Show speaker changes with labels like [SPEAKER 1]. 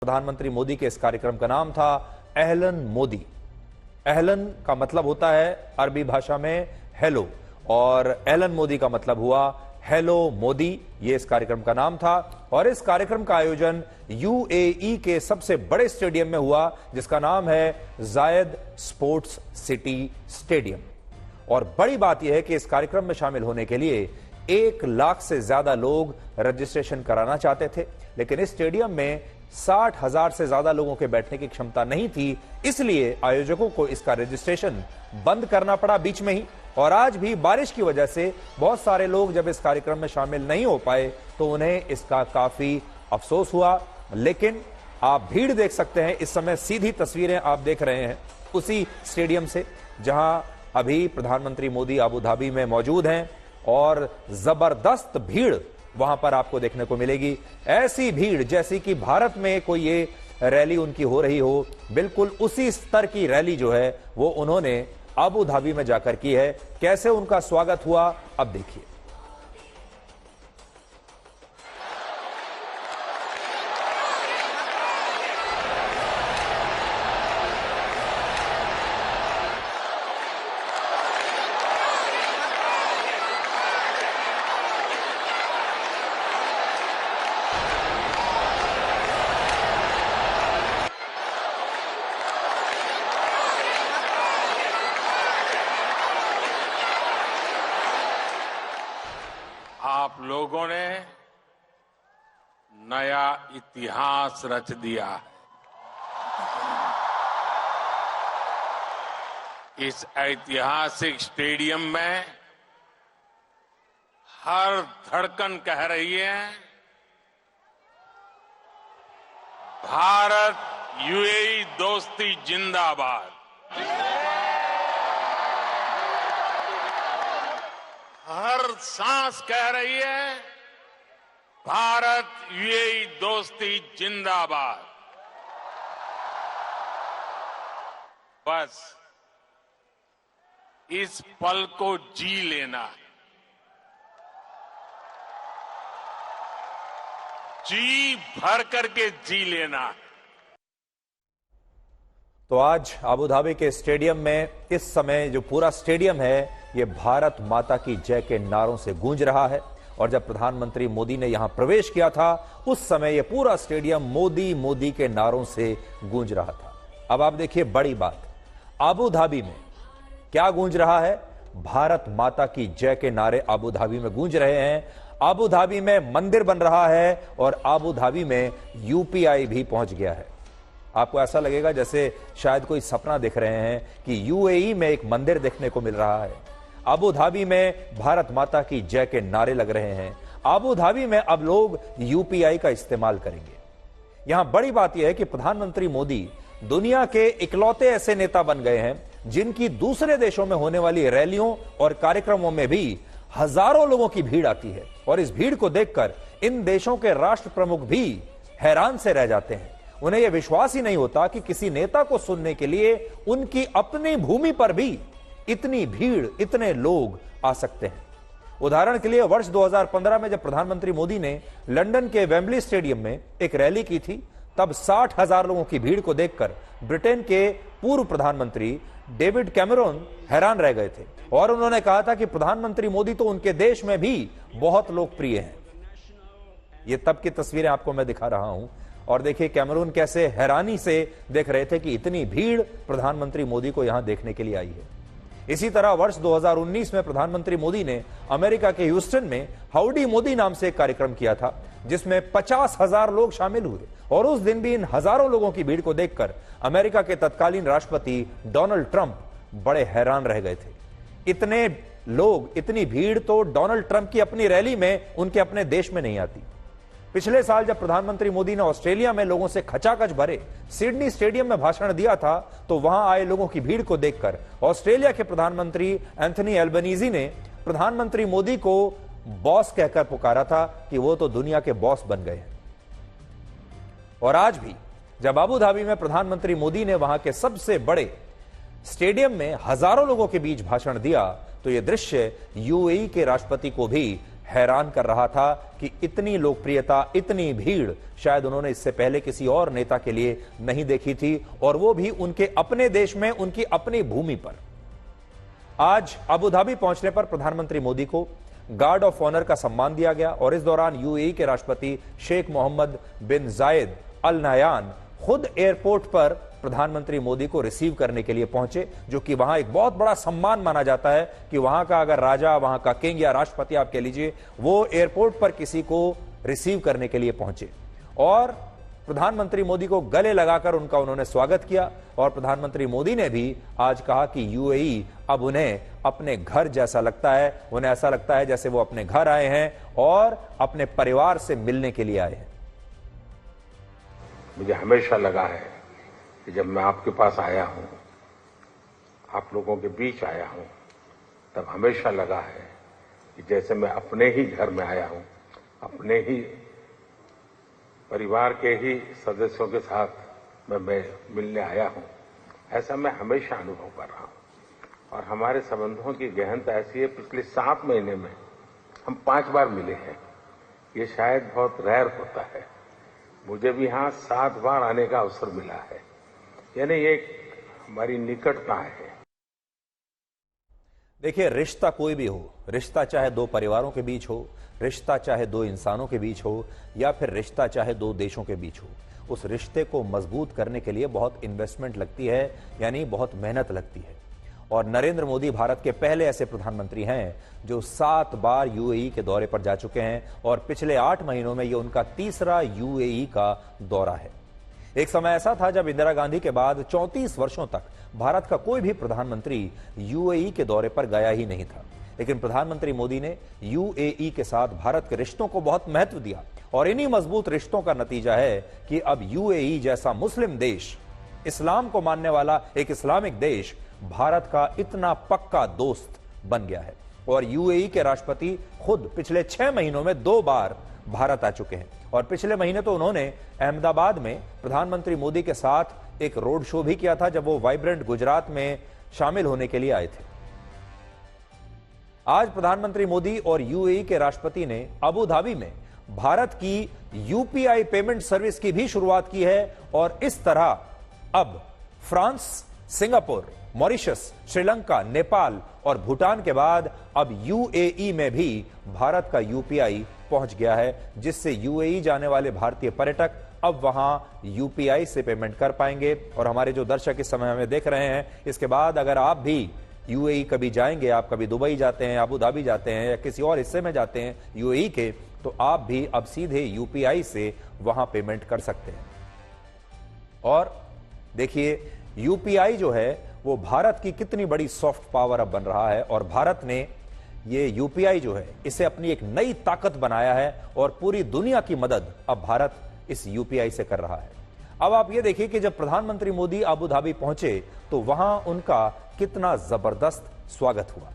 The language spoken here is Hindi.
[SPEAKER 1] प्रधानमंत्री मोदी के इस कार्यक्रम का नाम था अहलन मोदी। अहलन का मतलब होता है अरबी भाषा में हेलो, और अहलन मोदी का मतलब हुआ हेलो मोदी। ये इस कार्यक्रम का नाम था और इस कार्यक्रम का आयोजन यूएई के सबसे बड़े स्टेडियम में हुआ, जिसका नाम है जायद स्पोर्ट्स सिटी स्टेडियम। और बड़ी बात यह है कि इस कार्यक्रम में शामिल होने के लिए 1 लाख से ज्यादा लोग रजिस्ट्रेशन कराना चाहते थे, लेकिन इस स्टेडियम में 60,000 से ज्यादा लोगों के बैठने की क्षमता नहीं थी, इसलिए आयोजकों को इसका रजिस्ट्रेशन बंद करना पड़ा बीच में ही। और आज भी बारिश की वजह से बहुत सारे लोग जब इस कार्यक्रम में शामिल नहीं हो पाए तो उन्हें इसका काफी अफसोस हुआ। लेकिन आप भीड़ देख सकते हैं, इस समय सीधी तस्वीरें आप देख रहे हैं उसी स्टेडियम से जहां अभी प्रधानमंत्री मोदी अबू धाबी में मौजूद हैं, और जबरदस्त भीड़ वहां पर आपको देखने को मिलेगी। ऐसी भीड़ जैसी कि भारत में कोई ये रैली उनकी हो रही हो, बिल्कुल उसी स्तर की रैली जो है वो उन्होंने अबू धाबी में जाकर की है। कैसे उनका स्वागत हुआ अब देखिए।
[SPEAKER 2] आप लोगों ने नया इतिहास रच दिया है। इस ऐतिहासिक स्टेडियम में हर धड़कन कह रही है, भारत यूएई दोस्ती जिंदाबाद। हर सांस कह रही है, भारत यूएई दोस्ती जिंदाबाद। बस इस पल को जी लेना है, जी भर करके जी लेना है।
[SPEAKER 1] तो आज अबू धाबी के स्टेडियम में इस समय जो पूरा स्टेडियम है ये भारत माता की जय के नारों से गूंज रहा है। और जब प्रधानमंत्री मोदी ने यहां प्रवेश किया था उस समय ये पूरा स्टेडियम मोदी मोदी के नारों से गूंज रहा था। अब आप देखिए बड़ी बात, अबू धाबी में क्या गूंज रहा है? भारत माता की जय के नारे अबू धाबी में गूंज रहे हैं। अबू धाबी में मंदिर बन रहा है और अबू धाबी में यूपीआई भी पहुंच गया है। आपको ऐसा लगेगा जैसे शायद कोई सपना देख रहे हैं कि यूएई में एक मंदिर देखने को मिल रहा है। अबू धाबी में भारत माता की जय के नारे लग रहे हैं। अबू धाबी में अब लोग यूपीआई का इस्तेमाल करेंगे। यहां बड़ी बात यह है कि प्रधानमंत्री मोदी दुनिया के इकलौते ऐसे नेता बन गए हैं जिनकी दूसरे देशों में होने वाली रैलियों और कार्यक्रमों में भी हजारों लोगों की भीड़ आती है। और इस भीड़ को देखकर इन देशों के राष्ट्र प्रमुख भी हैरान से रह जाते हैं। उन्हें यह विश्वास ही नहीं होता कि किसी नेता को सुनने के लिए उनकी अपनी भूमि पर भी इतनी भीड़, इतने लोग आ सकते हैं। उदाहरण के लिए वर्ष 2015 में जब प्रधानमंत्री मोदी ने लंदन के वेम्बली स्टेडियम में एक रैली की थी, तब 60,000 लोगों की भीड़ को देखकर ब्रिटेन के पूर्व प्रधानमंत्री डेविड कैमरून हैरान रह गए थे। और उन्होंने कहा था कि प्रधानमंत्री मोदी तो उनके देश में भी बहुत लोकप्रिय हैं। ये तब की तस्वीरें आपको मैं दिखा रहा हूं। और देखिए कैमरून कैसे हैरानी से देख रहे थे कि इतनी भीड़ प्रधानमंत्री मोदी को यहां देखने के लिए आई है। इसी तरह वर्ष 2019 में प्रधानमंत्री मोदी ने अमेरिका के ह्यूस्टन में हाउडी मोदी नाम से एक कार्यक्रम किया था, जिसमें 50,000 लोग शामिल हुए। और उस दिन भी इन हजारों लोगों की भीड़ को देखकर अमेरिका के तत्कालीन राष्ट्रपति डोनाल्ड ट्रंप बड़े हैरान रह गए थे। इतने लोग, इतनी भीड़ तो डोनाल्ड ट्रंप की अपनी रैली में, उनके अपने देश में नहीं आती। पिछले साल जब प्रधानमंत्री मोदी ने ऑस्ट्रेलिया में लोगों से खचाखच भरे सिडनी स्टेडियम में भाषण दिया था, तो वहां आए लोगों की भीड़ को देखकर ऑस्ट्रेलिया के प्रधानमंत्री एंथनी एल्बनीजी ने प्रधानमंत्री मोदी को बॉस कहकर पुकारा था कि वो तो दुनिया के बॉस बन गए हैं। और आज भी जब अबू धाबी में प्रधानमंत्री मोदी ने वहां के सबसे बड़े स्टेडियम में हजारों लोगों के बीच भाषण दिया, तो यह दृश्य यूएई के राष्ट्रपति को भी हैरान कर रहा था कि इतनी लोकप्रियता, इतनी भीड़ शायद उन्होंने इससे पहले किसी और नेता के लिए नहीं देखी थी, और वो भी उनके अपने देश में, उनकी अपनी भूमि पर। आज अबू धाबी पहुंचने पर प्रधानमंत्री मोदी को गार्ड ऑफ ऑनर का सम्मान दिया गया, और इस दौरान यूएई के राष्ट्रपति शेख मोहम्मद बिन जायद अल नहयान खुद एयरपोर्ट पर प्रधानमंत्री मोदी को रिसीव करने के लिए पहुंचे, जो कि वहां एक बहुत बड़ा सम्मान माना जाता है कि वहां का अगर राजा, वहां का किंग या राष्ट्रपति आप कह लीजिए, वो एयरपोर्ट पर किसी को रिसीव करने के लिए पहुंचे, और प्रधानमंत्री मोदी को गले लगाकर उनका उन्होंने स्वागत किया। और प्रधानमंत्री मोदी ने भी आज कहा कि यूएई अब उन्हें अपने घर जैसा लगता है, उन्हें ऐसा लगता है जैसे वो अपने घर आए हैं और अपने परिवार से मिलने के लिए आए हैं।
[SPEAKER 3] मुझे हमेशा लगा है कि जब मैं आपके पास आया हूं, आप लोगों के बीच आया हूं, तब हमेशा लगा है कि जैसे मैं अपने ही घर में आया हूं, अपने ही परिवार के ही सदस्यों के साथ मैं मिलने आया हूं। ऐसा मैं हमेशा अनुभव कर रहा हूं, और हमारे संबंधों की गहनता ऐसी है, पिछले 7 महीने में हम 5 बार मिले हैं। ये शायद बहुत रेयर होता है। मुझे भी यहां 7 बार आने का अवसर मिला है, यानी ये हमारी निकटता है।
[SPEAKER 1] देखिए, रिश्ता कोई भी हो, रिश्ता चाहे 2 परिवारों के बीच हो, रिश्ता चाहे 2 इंसानों के बीच हो, या फिर रिश्ता चाहे 2 देशों के बीच हो, उस रिश्ते को मजबूत करने के लिए बहुत इन्वेस्टमेंट लगती है, यानी बहुत मेहनत लगती है। और नरेंद्र मोदी भारत के पहले ऐसे प्रधानमंत्री हैं जो 7 बार यूएई के दौरे पर जा चुके हैं, और पिछले 8 महीनों में यह उनका तीसरा यूएई का दौरा है। एक समय ऐसा था जब इंदिरा गांधी के बाद 34 वर्षों तक भारत का कोई भी प्रधानमंत्री यूएई के दौरे पर गया ही नहीं था, लेकिन प्रधानमंत्री मोदी ने यूएई के साथ भारत के रिश्तों को बहुत महत्व दिया, और इन्हीं मजबूत रिश्तों का नतीजा है कि अब यूएई जैसा मुस्लिम देश, इस्लाम को मानने वाला एक इस्लामिक देश, भारत का इतना पक्का दोस्त बन गया है। और यूएई के राष्ट्रपति खुद पिछले 6 महीनों में 2 बार भारत आ चुके हैं, और पिछले महीने तो उन्होंने अहमदाबाद में प्रधानमंत्री मोदी के साथ एक रोड शो भी किया था, जब वो वाइब्रेंट गुजरात में शामिल होने के लिए आए थे। आज प्रधानमंत्री मोदी और यूएई के राष्ट्रपति ने अबू धाबी में भारत की यूपीआई पेमेंट सर्विस की भी शुरुआत की है, और इस तरह अब France, Singapore, Mauritius, Sri Lanka, Nepal और भूटान के बाद अब यूएई में भी भारत का यूपीआई पहुंच गया है, जिससे यूएई जाने वाले भारतीय पर्यटक अब वहां यूपीआई से पेमेंट कर पाएंगे। और हमारे जो दर्शक इस समय हमें देख रहे हैं, इसके बाद अगर आप भी यूएई कभी जाएंगे, आप कभी दुबई जाते हैं, अबू धाबी जाते हैं, या किसी और हिस्से में जाते हैं यूएई के, तो आप भी अब सीधे यूपीआई से वहां पेमेंट कर सकते हैं। और देखिए, यूपीआई जो है वो भारत की कितनी बड़ी सॉफ्ट पावर अब बन रहा है, और भारत ने ये यूपीआई जो है इसे अपनी एक नई ताकत बनाया है, और पूरी दुनिया की मदद अब भारत इस यूपीआई से कर रहा है। अब आप ये देखिए कि जब प्रधानमंत्री मोदी अबू धाबी पहुंचे तो वहां उनका कितना जबरदस्त स्वागत हुआ।